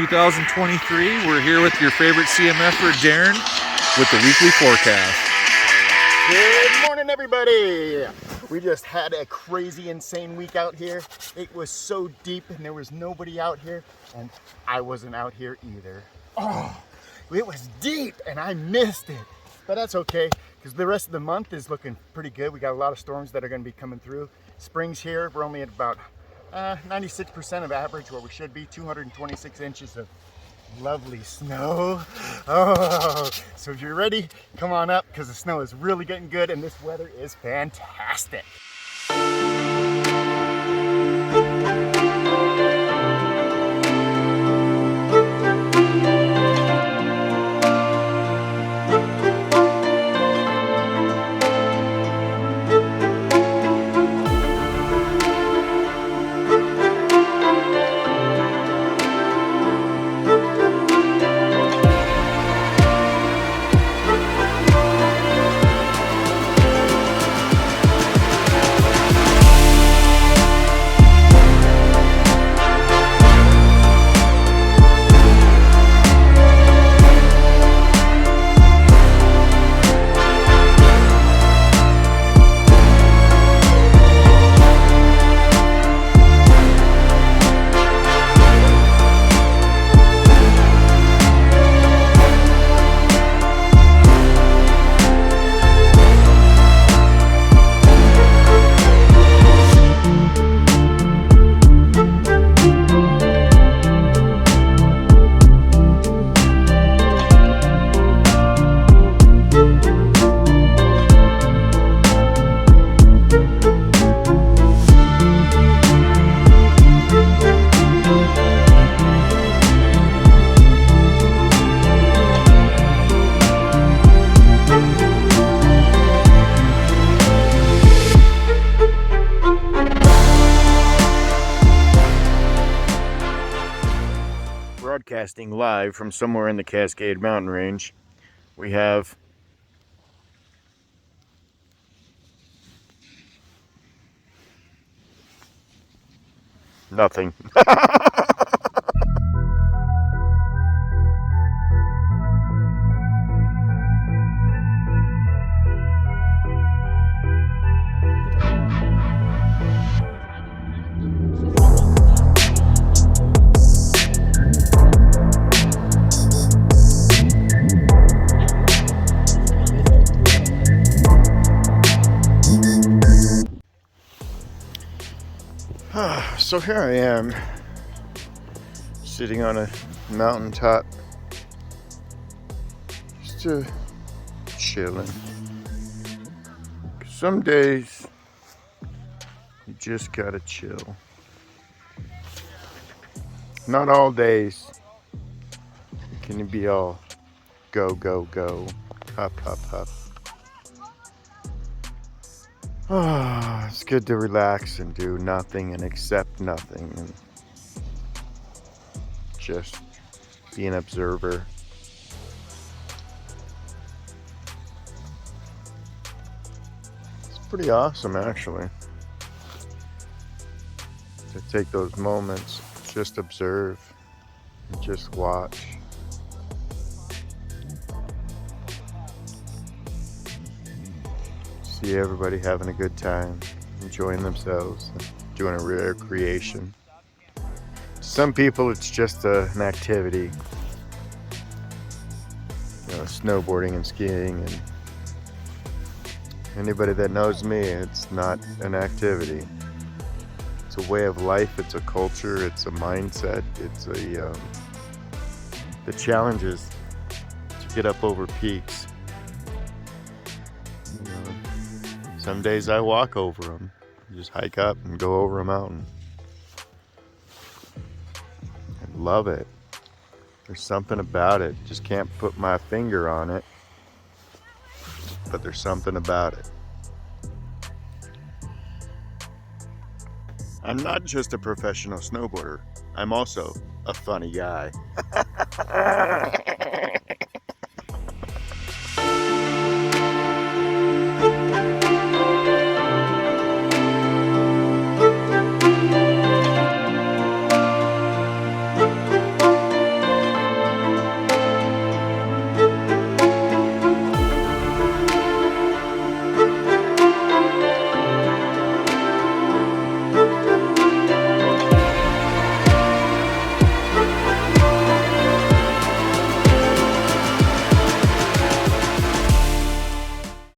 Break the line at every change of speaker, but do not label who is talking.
2023. We're here with your favorite CMFer, Darren, with the weekly forecast.
Good morning, everybody. We just had a crazy, insane week out here. It was so deep and there was nobody out here, and I wasn't out here either. Oh, it was deep and I missed it. But that's okay, because the rest of the month is looking pretty good. We got a lot of storms that are going to be coming through. Spring's here. We're only at about 96% of average where we should be. 226 inches of lovely snow. Oh, so if you're ready, come on up, because the snow is really getting good and this weather is fantastic.
Broadcasting live from somewhere in the Cascade Mountain Range, we have nothing. So here I am, sitting on a mountaintop, just chilling. Some days, you just gotta chill. Not all days can you be all go, go, go, hop, hop, hop. Oh, it's good to relax and do nothing and accept nothing and just be an observer. It's pretty awesome, actually, to take those moments, just observe, and just watch. See everybody having a good time, enjoying themselves, doing a recreation. Some people, it's just an activity, snowboarding and skiing. And anybody that knows me, it's not an activity. It's a way of life. It's a culture. It's a mindset. It's the challenge is to get up over peaks. Some days I walk over them, just hike up and go over a mountain. I love it. There's something about it. Just can't put my finger on it, but there's something about it. I'm not just a professional snowboarder. I'm also a funny guy.